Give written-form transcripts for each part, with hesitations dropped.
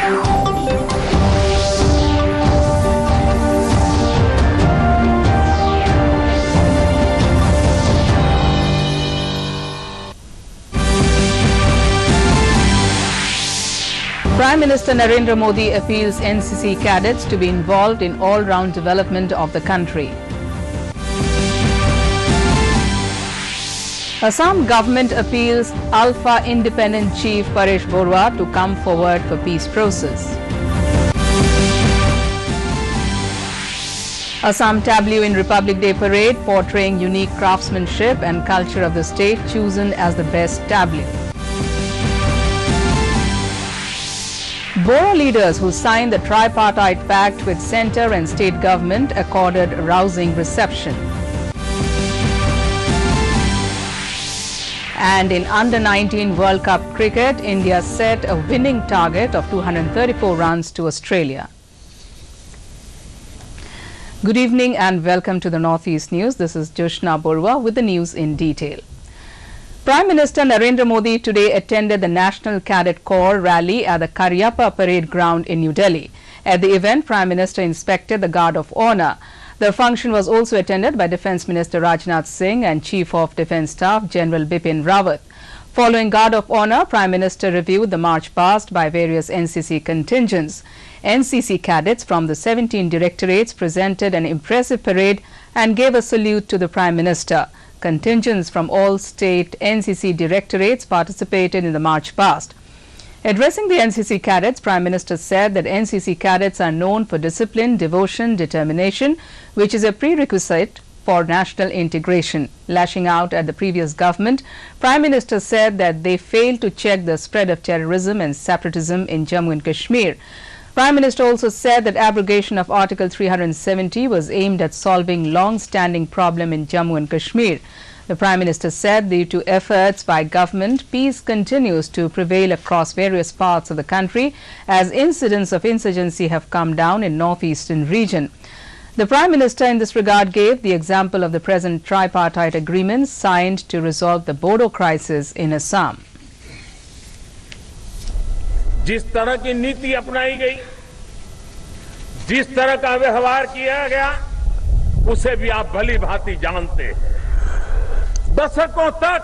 Prime Minister Narendra Modi appeals NCC cadets to be involved in all-round development of the country. Assam government appeals Alpha Independent Chief Paresh Borua to come forward for peace process. Assam tableau in Republic Day parade portraying unique craftsmanship and culture of the state chosen as the best tableau. Boro leaders who signed the tripartite pact with centre and state government accorded rousing reception. And in Under-19 World Cup cricket, India set a winning target of 234 runs to Australia. Good evening and welcome to the Northeast News. This is Joshna Borua with the news in detail. Prime Minister Narendra Modi today attended the National Cadet Corps rally at the Karyappa Parade Ground in New Delhi. At the event, Prime Minister inspected the Guard of Honour. The function was also attended by Defence Minister Rajnath Singh and Chief of Defence Staff General Bipin Rawat. Following Guard of Honour, Prime Minister reviewed the march past by various NCC contingents. NCC cadets from the 17 directorates presented an impressive parade and gave a salute to the Prime Minister. Contingents from all state NCC directorates participated in the march past. Addressing the NCC cadets, Prime Minister said that NCC cadets are known for discipline, devotion, determination, which is a prerequisite for national integration. Lashing out at the previous government, Prime Minister said that they failed to check the spread of terrorism and separatism in Jammu and Kashmir. Prime Minister also said that abrogation of Article 370 was aimed at solving long-standing problem in Jammu and Kashmir. The Prime Minister said due to efforts by government, peace continues to prevail across various parts of the country as incidents of insurgency have come down in northeastern region. The Prime Minister in this regard gave the example of the present tripartite agreement signed to resolve the Bodo crisis in Assam. जिस तरह की नीति अपनाई गई, जिस तरह का व्यवहार किया गया, उसे भी आप भली भांति जानते हैं। दशकों तक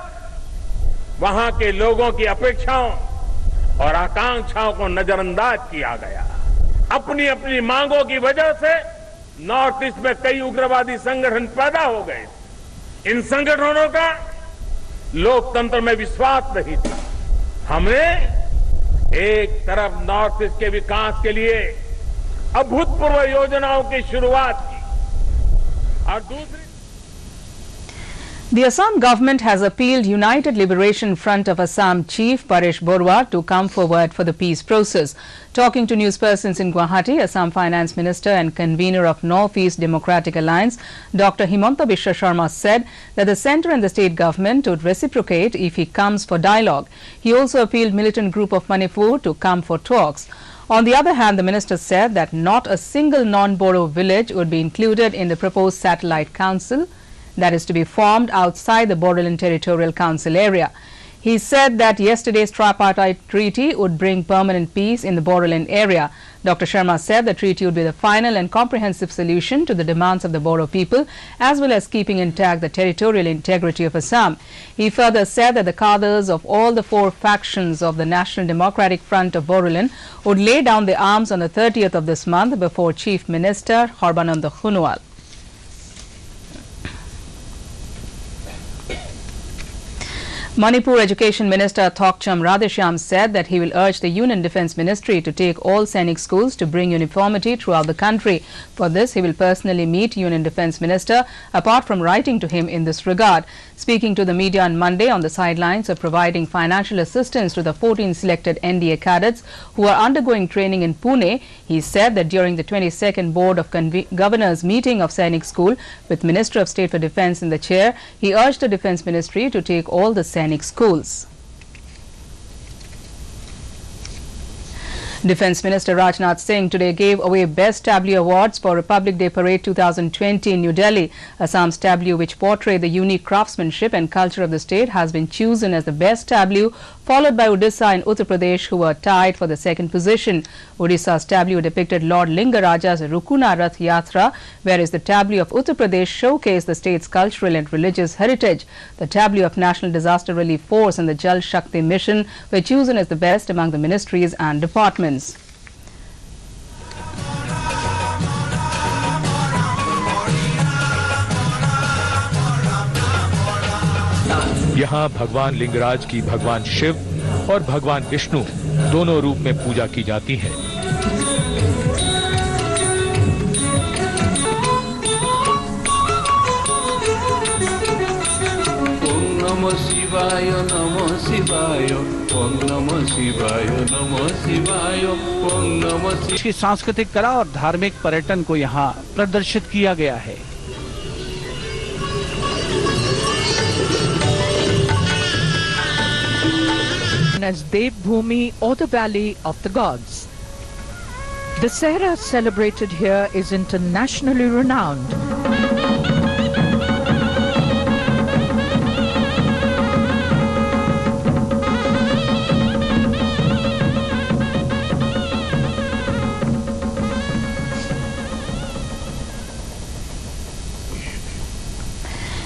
वहां के लोगों की अपेक्षाओं और आकांक्षाओं को नजरअंदाज किया गया। अपनी अपनी मांगों की वजह से नॉर्थ ईस्ट में कई उग्रवादी संगठन पैदा हो गए। इन संगठनों का लोकतंत्र में विश्वास नहीं था। हमने एक तरफ नॉर्थ ईस्ट के विकास के लिए अभूतपूर्व योजनाओं की शुरुआत की और दूसरी The Assam government has appealed United Liberation Front of Assam Chief Paresh Borua to come forward for the peace process. Talking to newspersons in Guwahati, Assam Finance Minister and convener of North-East Democratic Alliance, Dr. Himanta Biswa Sharma said that the centre and the state government would reciprocate if he comes for dialogue. He also appealed militant group of Manipur to come for talks. On the other hand, the minister said that not a single non-Bodo village would be included in the proposed satellite council that is to be formed outside the Bodoland Territorial Council area. He said that yesterday's tripartite treaty would bring permanent peace in the Bodoland area. Dr. Sharma said the treaty would be the final and comprehensive solution to the demands of the Bodo people, as well as keeping intact the territorial integrity of Assam. He further said that the cadres of all the four factions of the National Democratic Front of Bodoland would lay down their arms on the 30th of this month before Chief Minister Horbananda Khunwal. Manipur Education Minister Thokcham Radheshyam said that he will urge the Union Defence Ministry to take all Sainik schools to bring uniformity throughout the country. For this, he will personally meet Union Defence Minister, apart from writing to him in this regard. Speaking to the media on Monday on the sidelines of providing financial assistance to the 14 selected NDA cadets who are undergoing training in Pune, he said that during the 22nd Board of Governors meeting of Sainik School with Minister of State for Defence in the chair, he urged the Defence Ministry to take all the Sainik schools. Defence Minister Rajnath Singh today gave away Best Tableau Awards for Republic Day Parade 2020 in New Delhi. Assam's tableau, which portrayed the unique craftsmanship and culture of the state, has been chosen as the best tableau, followed by Odisha and Uttar Pradesh, who were tied for the second position. Odisha's tableau depicted Lord Lingaraja's Rukuna Rath Yatra, whereas the tableau of Uttar Pradesh showcased the state's cultural and religious heritage. The tableau of National Disaster Relief Force and the Jal Shakti Mission were chosen as the best among the ministries and departments. यहाँ भगवान लिंगराज की भगवान शिव और भगवान विष्णु दोनों रूप में पूजा की जाती है। नमो शिवाय नमो शिवाय ओम नमो शिवाय नमो शिवाय ओम नमो। इसकी सांस्कृतिक कला और धार्मिक पर्यटन को यहाँ प्रदर्शित किया गया है। As Devbhoomi, or the Valley of the Gods. The Sehra celebrated here is internationally renowned.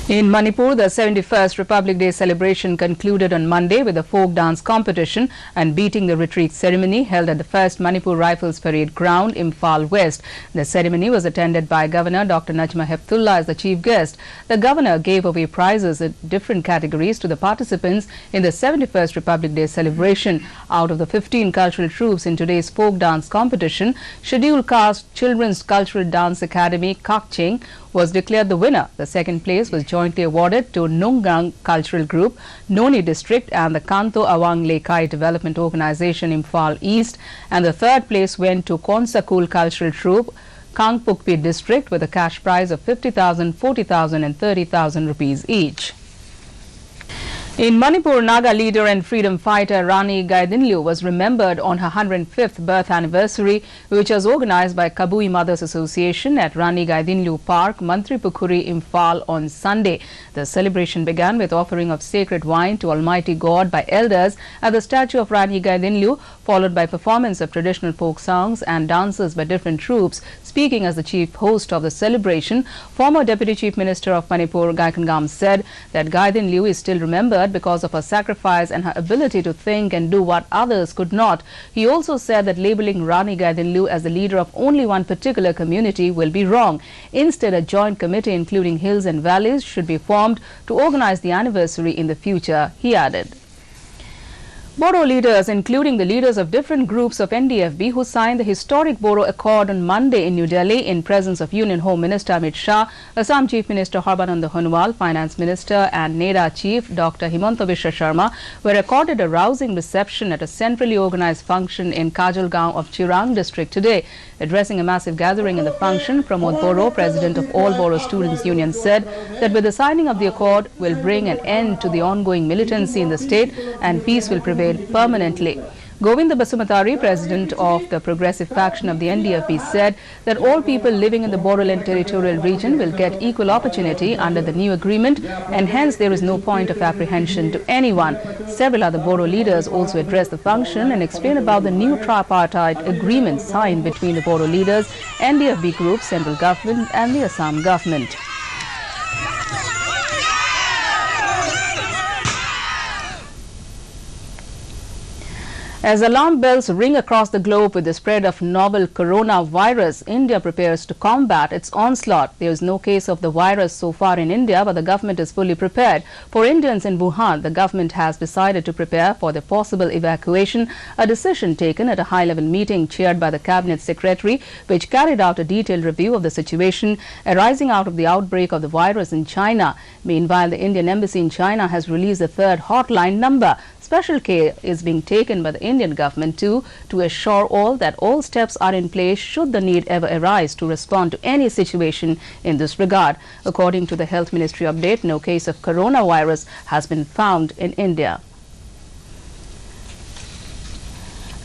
In Manipur, the 71st Republic Day celebration concluded on Monday with a folk dance competition and beating the retreat ceremony held at the 1st Manipur Rifles Parade Ground, Imphal West. The ceremony was attended by Governor Dr. Najma Heptullah as the chief guest. The governor gave away prizes in different categories to the participants in the 71st Republic Day celebration. Out of the 15 cultural troupes in today's folk dance competition, scheduled caste Children's Cultural Dance Academy Kakching was declared the winner. The second place was jointly awarded to Nungang Cultural Group, Noni District and the Kanto Awang Lekai Development Organization Imphal East, and the third place went to Konsakul Cultural Troupe, Kangpukpi District, with a cash prize of 50,000, 40,000 and 30,000 rupees each. In Manipur, Naga leader and freedom fighter Rani Gaidinliu was remembered on her 105th birth anniversary, which was organized by Kabui Mothers Association at Rani Gaidinliu Park, Mantri Pukhuri, Imphal on Sunday. The celebration began with offering of sacred wine to Almighty God by elders at the statue of Rani Gaidinliu, followed by performance of traditional folk songs and dances by different troupes. Speaking as the chief host of the celebration, former Deputy Chief Minister of Manipur, Gaikangam, said that Gaidinliu is still remembered because of her sacrifice and her ability to think and do what others could not. He also said that labeling Rani Gaidinliu as the leader of only one particular community will be wrong. Instead, a joint committee including hills and valleys should be formed to organize the anniversary in the future, he added. Bodo leaders, including the leaders of different groups of NDFB who signed the historic Bodo Accord on Monday in New Delhi in presence of Union Home Minister Amit Shah, Assam Chief Minister Sarbananda Sonowal, Finance Minister and NEDA Chief Dr. Himanta Biswa Sharma, were accorded a rousing reception at a centrally organized function in Kajalgaon of Chirang district today. Addressing a massive gathering in the function, Pramod Boro, President of All Boro Students' Union, said that with the signing of the accord will bring an end to the ongoing militancy in the state and peace will prevail permanently. Govinda Basumatari, President of the Progressive Faction of the NDFB, said that all people living in the Bodoland territorial region will get equal opportunity under the new agreement and hence there is no point of apprehension to anyone. Several other Bodo leaders also addressed the function and explained about the new tripartite agreement signed between the Bodo leaders, NDFB group, central government and the Assam government. As alarm bells ring across the globe with the spread of novel coronavirus, India prepares to combat its onslaught. There is no case of the virus so far in India, but the government is fully prepared. For Indians in Wuhan, the government has decided to prepare for the possible evacuation, a decision taken at a high-level meeting chaired by the Cabinet Secretary, which carried out a detailed review of the situation arising out of the outbreak of the virus in China. Meanwhile, the Indian Embassy in China has released a third hotline number. Special care is being taken by the Indian government too to assure all that all steps are in place should the need ever arise to respond to any situation in this regard. According to the Health Ministry update, no case of coronavirus has been found in India.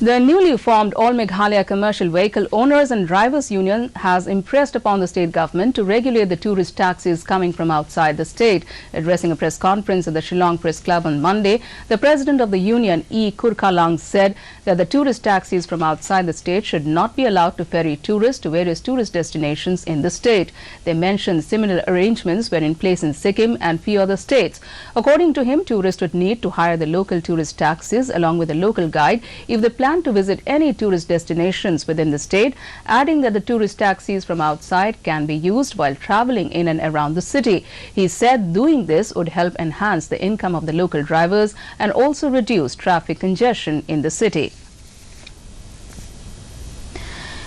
The newly formed All Meghalaya Commercial Vehicle Owners and Drivers Union has impressed upon the state government to regulate the tourist taxis coming from outside the state. Addressing a press conference at the Shillong Press Club on Monday, the president of the union, E. Kurkalang, said that the tourist taxis from outside the state should not be allowed to ferry tourists to various tourist destinations in the state. They mentioned similar arrangements were in place in Sikkim and few other states. According to him, tourists would need to hire the local tourist taxis along with a local guide if they plan to visit any tourist destinations within the state, adding that the tourist taxis from outside can be used while traveling in and around the city. He said doing this would help enhance the income of the local drivers and also reduce traffic congestion in the city.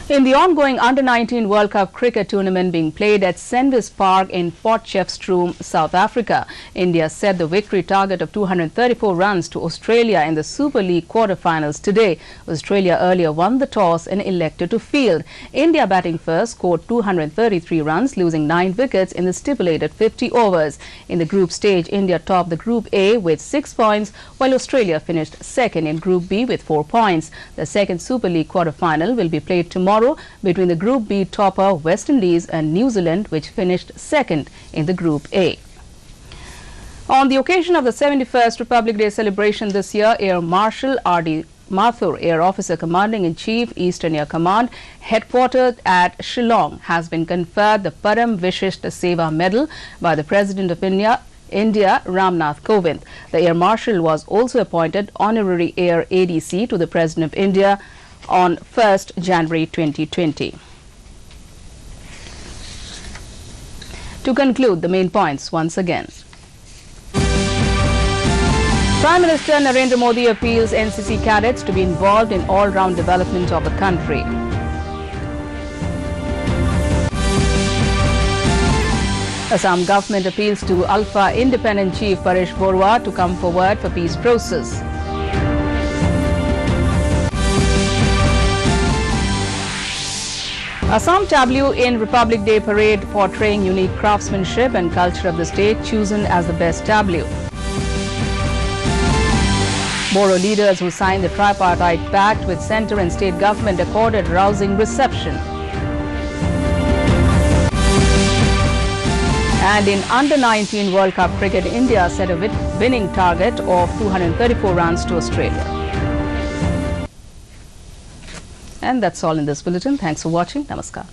In the ongoing Under-19 World Cup cricket tournament being played at Senvis Park in Potchefstroom, South Africa, India set the victory target of 234 runs to Australia in the Super League quarterfinals today. Australia earlier won the toss and elected to field. India, batting first, scored 233 runs, losing 9 wickets in the stipulated 50 overs. In the group stage, India topped the Group A with 6 points, while Australia finished second in Group B with 4 points. The second Super League quarterfinal will be played tomorrow between the Group B topper West Indies and New Zealand, which finished second in the Group A. On the occasion of the 71st Republic Day celebration this year, Air Marshal R.D. Mathur, Air Officer Commanding-in-Chief, Eastern Air Command, headquartered at Shillong, has been conferred the Param Vishisht Seva Medal by the President of India, Ramnath Kovind. The Air Marshal was also appointed Honorary Air ADC to the President of India on 1st January 2020. To conclude, the main points once again. Prime Minister Narendra Modi appeals NCC cadets to be involved in all-round development of the country. Assam government appeals to Alpha Independent Chief Paresh Borua to come forward for peace process. Assam tableau in Republic Day parade portraying unique craftsmanship and culture of the state chosen as the best tableau. Boro leaders who signed the tripartite pact with centre and state government accorded rousing reception. And in Under-19 World Cup cricket, India set a winning target of 234 runs to Australia. And that's all in this bulletin. Thanks for watching. Namaskar.